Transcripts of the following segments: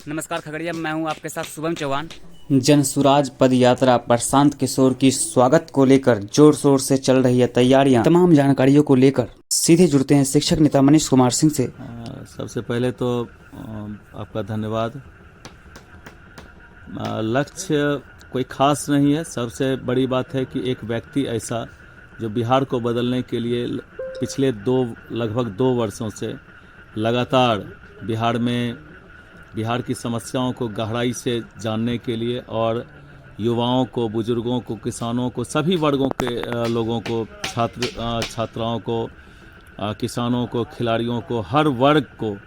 नमस्कार खगड़िया, मैं हूं आपके साथ शुभम चौहान। जन सुराज पद यात्रा प्रशांत किशोर की स्वागत को लेकर जोर शोर से चल रही है तैयारियां। तमाम जानकारियों को लेकर सीधे जुड़ते हैं शिक्षक नेता मनीष कुमार सिंह से। सबसे पहले तो आपका धन्यवाद। लक्ष्य कोई खास नहीं है। सबसे बड़ी बात है कि एक व्यक्ति ऐसा जो बिहार को बदलने के लिए पिछले लगभग 2 वर्षों से लगातार बिहार की समस्याओं को गहराई से जानने के लिए और युवाओं को, बुजुर्गों को, किसानों को, सभी वर्गों के लोगों को, छात्राओं को, किसानों को, खिलाड़ियों को, हर वर्ग को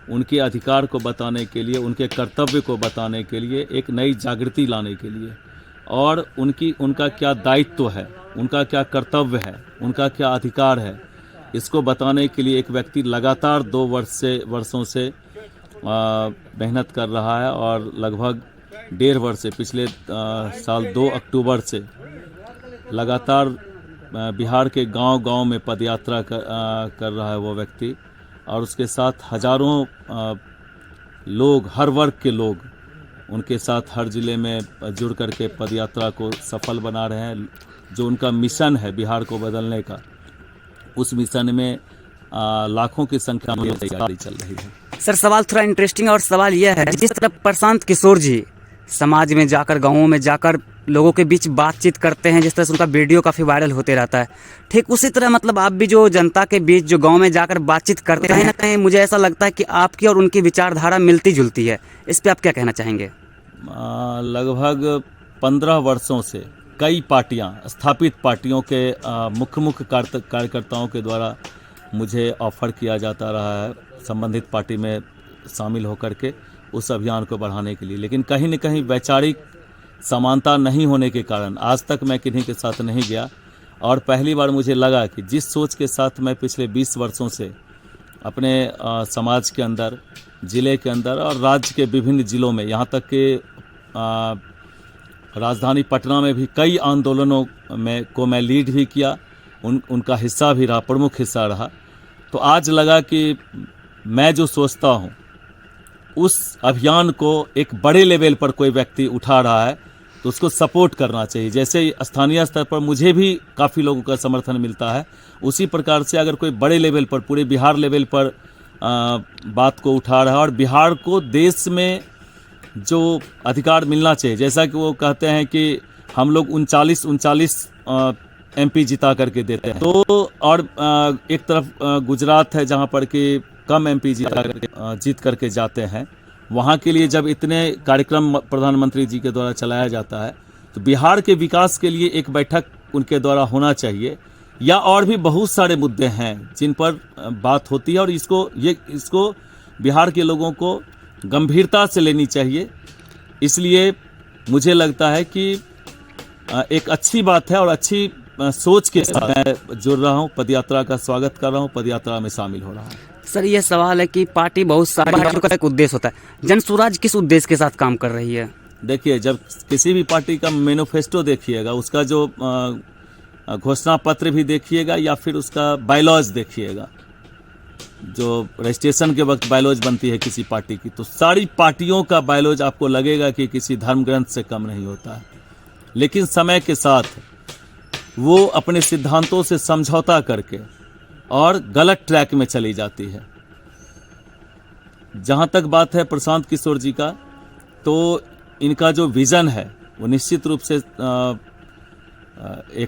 उनके अधिकार को बताने के लिए, उनके कर्तव्य को बताने के लिए, एक नई जागृति लाने के लिए और उनका क्या दायित्व है, उनका क्या कर्तव्य है, उनका क्या अधिकार है, इसको बताने के लिए एक व्यक्ति लगातार 2 वर्षों से मेहनत कर रहा है और लगभग 1.5 वर्ष से, पिछले साल 2 अक्टूबर से लगातार बिहार के गांव-गांव में पदयात्रा कर रहा है वो व्यक्ति। और उसके साथ हजारों लोग, हर वर्ग के लोग उनके साथ हर ज़िले में जुड़ करके पदयात्रा को सफल बना रहे हैं। जो उनका मिशन है बिहार को बदलने का, उस मिशन में लाखों की संख्या में तैयारी चल रही है। सर, सवाल थोड़ा इंटरेस्टिंग और सवाल यह है, जिस तरह प्रशांत किशोर जी समाज में जाकर, गाँवों में जाकर लोगों के बीच बातचीत करते हैं, जिस तरह से उनका वीडियो काफ़ी वायरल होते रहता है, ठीक उसी तरह मतलब आप भी जो जनता के बीच जो गांव में जाकर बातचीत करते हैं, कहीं ना कहीं मुझे ऐसा लगता है कि आपकी और उनकी विचारधारा मिलती जुलती है। इस पे आप क्या कहना चाहेंगे? लगभग 15 वर्षों से कई पार्टियां, स्थापित पार्टियों के मुख्य कार्यकर्ताओं के द्वारा मुझे ऑफर किया जाता रहा है संबंधित पार्टी में शामिल होकर के उस अभियान को बढ़ाने के लिए, लेकिन कहीं न कहीं वैचारिक समानता नहीं होने के कारण आज तक मैं किन्हीं के साथ नहीं गया। और पहली बार मुझे लगा कि जिस सोच के साथ मैं पिछले 20 वर्षों से अपने समाज के अंदर, ज़िले के अंदर और राज्य के विभिन्न ज़िलों में, यहाँ तक कि राजधानी पटना में भी कई आंदोलनों को मैं लीड भी किया, उनका हिस्सा भी रहा, प्रमुख हिस्सा रहा। तो आज लगा कि मैं जो सोचता हूँ उस अभियान को एक बड़े लेवल पर कोई व्यक्ति उठा रहा है तो उसको सपोर्ट करना चाहिए। जैसे स्थानीय स्तर पर मुझे भी काफ़ी लोगों का समर्थन मिलता है, उसी प्रकार से अगर कोई बड़े लेवल पर, पूरे बिहार लेवल पर बात को उठा रहा है और बिहार को देश में जो अधिकार मिलना चाहिए, जैसा कि वो कहते हैं कि हम लोग 39 MP जिता करके देते हैं, तो और एक तरफ गुजरात है जहाँ पर कि कम MP जीत करके जाते हैं, वहाँ के लिए जब इतने कार्यक्रम प्रधानमंत्री जी के द्वारा चलाया जाता है तो बिहार के विकास के लिए एक बैठक उनके द्वारा होना चाहिए। या और भी बहुत सारे मुद्दे हैं जिन पर बात होती है और इसको बिहार के लोगों को गंभीरता से लेनी चाहिए। इसलिए मुझे लगता है कि एक अच्छी बात है और अच्छी सोच के साथ मैं जुड़ रहा हूँ, पदयात्रा का स्वागत कर रहा हूँ, पदयात्रा में शामिल हो रहा हूँ। सर, ये सवाल है कि पार्टी बहुत सारी का एक उद्देश्य होता है, जन स्वराज किस उद्देश्य के साथ काम कर रही है? देखिए, जब किसी भी पार्टी का मैनिफेस्टो देखिएगा, उसका जो घोषणा पत्र भी देखिएगा या फिर उसका बायलॉज देखिएगा, जो रजिस्ट्रेशन के वक्त बायलॉज बनती है किसी पार्टी की, तो सारी पार्टियों का बायलॉज आपको लगेगा कि किसी धर्म ग्रंथ से कम नहीं होता है। लेकिन समय के साथ वो अपने सिद्धांतों से समझौता करके और गलत ट्रैक में चली जाती है। जहाँ तक बात है प्रशांत किशोर जी का, तो इनका जो विज़न है वो निश्चित रूप से एक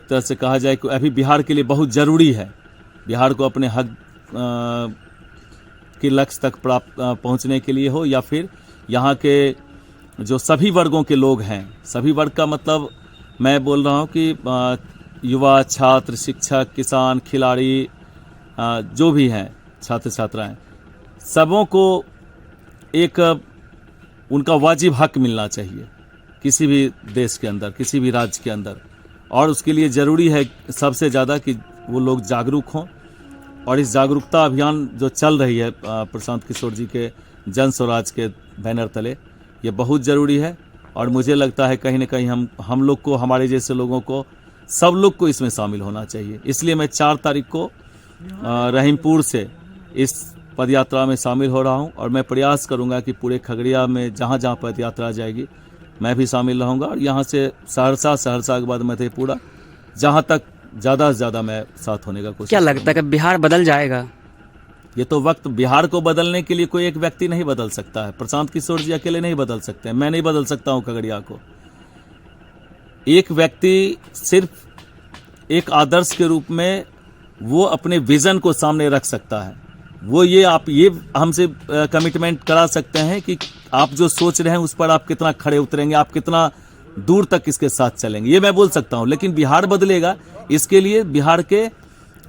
तरह से कहा जाए कि अभी बिहार के लिए बहुत ज़रूरी है। बिहार को अपने हक के लक्ष्य तक पहुँचने के लिए हो, या फिर यहाँ के जो सभी वर्गों के लोग हैं, सभी वर्ग का मतलब मैं बोल रहा हूँ कि युवा, छात्र, शिक्षक, किसान, खिलाड़ी, जो भी हैं, छात्र छात्राएं, सबों को एक उनका वाजिब हक मिलना चाहिए किसी भी देश के अंदर, किसी भी राज्य के अंदर। और उसके लिए ज़रूरी है सबसे ज़्यादा कि वो लोग जागरूक हों। और इस जागरूकता अभियान जो चल रही है प्रशांत किशोर जी के जन स्वराज के बैनर तले, ये बहुत ज़रूरी है। और मुझे लगता है कहीं ना कहीं हम लोग को, हमारे जैसे लोगों को, सब लोग को इसमें शामिल होना चाहिए। इसलिए मैं 4 तारीख को रहीमपुर से इस पद यात्रा में शामिल हो रहा हूं और मैं प्रयास करूंगा कि पूरे खगड़िया में जहां जहां पद यात्रा जाएगी मैं भी शामिल रहूंगा और यहां से सहरसा के बाद मधेपुरा, जहां तक ज़्यादा से ज़्यादा मैं साथ होने का कोशिश क्या लगता है कि बिहार बदल जाएगा? ये तो वक्त बिहार को बदलने के लिए कोई एक व्यक्ति नहीं बदल सकता है। प्रशांत किशोर जी अकेले नहीं बदल सकते हैं, मैं नहीं बदल सकता हूं खगड़िया को। एक व्यक्ति सिर्फ एक आदर्श के रूप में वो अपने विजन को सामने रख सकता है। वो ये हमसे कमिटमेंट करा सकते हैं कि आप जो सोच रहे हैं उस पर आप कितना खड़े उतरेंगे, आप कितना दूर तक इसके साथ चलेंगे, ये मैं बोल सकता हूं। लेकिन बिहार बदलेगा, इसके लिए बिहार के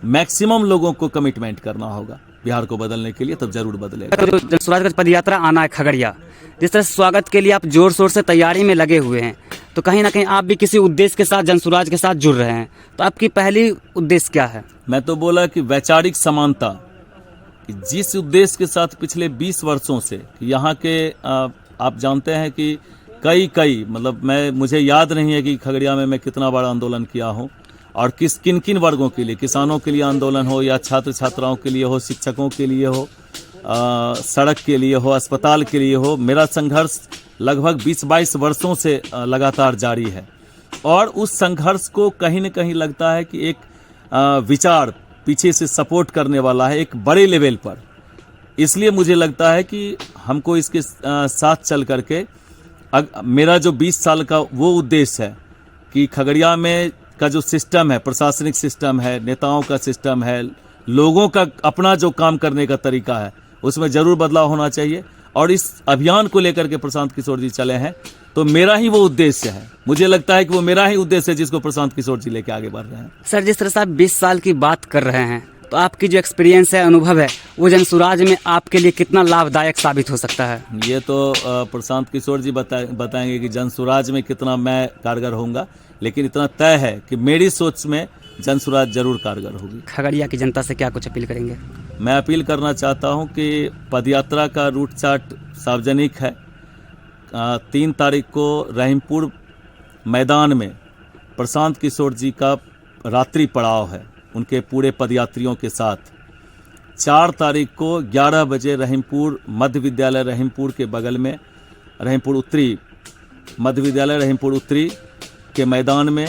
मैक्सिमम लोगों को कमिटमेंट करना होगा बिहार को बदलने के लिए, तब जरूर बदलेगा। तो जन स्वराज का पद यात्रा आना है खगड़िया, जिस तरह स्वागत के लिए आप जोर शोर से तैयारी में लगे हुए हैं, तो कहीं ना कहीं आप भी किसी उद्देश्य के साथ जनसुराज के साथ जुड़ रहे हैं, तो आपकी पहली उद्देश्य क्या है? मैं तो बोला कि वैचारिक समानता, कि जिस उद्देश्य के साथ पिछले 20 वर्षों से यहाँ के आप जानते हैं कि कई मतलब मुझे याद नहीं है कि खगड़िया में मैं कितना बड़ा आंदोलन किया हूँ और किन वर्गों के लिए, किसानों के लिए आंदोलन हो या छात्र छात्राओं के लिए हो, शिक्षकों के लिए हो, सड़क के लिए हो, अस्पताल के लिए हो, मेरा संघर्ष लगभग 20-22 वर्षों से लगातार जारी है। और उस संघर्ष को कहीं न कहीं लगता है कि एक विचार पीछे से सपोर्ट करने वाला है एक बड़े लेवल पर। इसलिए मुझे लगता है कि हमको इसके साथ चल करके मेरा जो 20 साल का वो उद्देश्य है कि खगड़िया में का जो सिस्टम है, प्रशासनिक सिस्टम है, नेताओं का सिस्टम है, लोगों का अपना जो काम करने का तरीका है, उसमें जरूर बदलाव होना चाहिए। और इस अभियान को लेकर के प्रशांत किशोर जी चले हैं, तो मेरा ही वो उद्देश्य है। मुझे लगता है कि वो मेरा ही उद्देश्य है जिसको प्रशांत किशोर जी लेके आगे बढ़ रहे हैं। सर, जिस तरह से आप 20 साल की बात कर रहे हैं, तो आपकी जो एक्सपीरियंस है, अनुभव है, वो जनसुराज में आपके लिए कितना लाभदायक साबित हो सकता है? ये तो प्रशांत किशोर जी बताएंगे कि जनसुराज में कितना मैं कारगर होऊंगा, लेकिन इतना तय है कि मेरी सोच में जनसुराज जरूर कारगर होगी। खगड़िया की जनता से क्या कुछ अपील करेंगे? मैं अपील करना चाहता हूं कि पदयात्रा का रूट चार्ट सार्वजनिक है। 3 तारीख को रहीमपुर मैदान में प्रशांत किशोर जी का रात्रि पड़ाव है उनके पूरे पदयात्रियों के साथ। 4 तारीख को 11 बजे रहीमपुर मध्य विद्यालय रहीमपुर के बगल में रहीमपुर उत्तरी मध्य विद्यालय रहीमपुर उत्तरी के मैदान में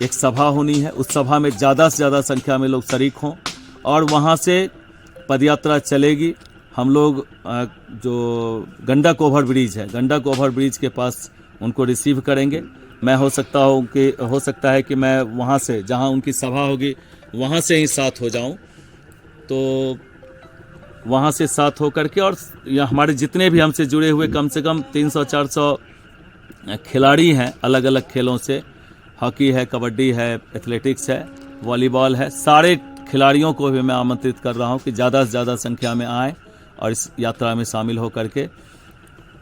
एक सभा होनी है। उस सभा में ज़्यादा से ज़्यादा संख्या में लोग शरीक हों और वहाँ से पदयात्रा चलेगी। हम लोग जो गंडक ओवर ब्रिज है, गंडक ओवर ब्रिज के पास उनको रिसीव करेंगे। मैं हो सकता है कि मैं वहाँ से, जहाँ उनकी सभा होगी, वहाँ से ही साथ हो जाऊँ। तो वहाँ से साथ हो करके, और हमारे जितने भी हमसे जुड़े हुए कम से कम 300-400 खिलाड़ी हैं अलग अलग खेलों से, हॉकी है, कबड्डी है, एथलेटिक्स है, वॉलीबॉल है, सारे खिलाड़ियों को भी मैं आमंत्रित कर रहा हूं कि ज़्यादा से ज़्यादा संख्या में आएँ और इस यात्रा में शामिल हो करके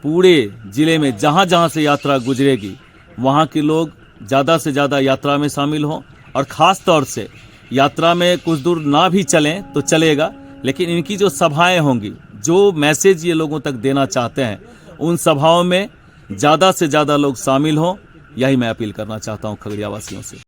पूरे ज़िले में जहां जहां से यात्रा गुजरेगी वहां के लोग ज़्यादा से ज़्यादा यात्रा में शामिल हों। और ख़ास तौर से यात्रा में कुछ दूर ना भी चलें तो चलेगा, लेकिन इनकी जो सभाएं होंगी, जो मैसेज ये लोगों तक देना चाहते हैं, उन सभाओं में ज़्यादा से ज़्यादा लोग शामिल हों, यही मैं अपील करना चाहता हूं खगड़िया वासियों से।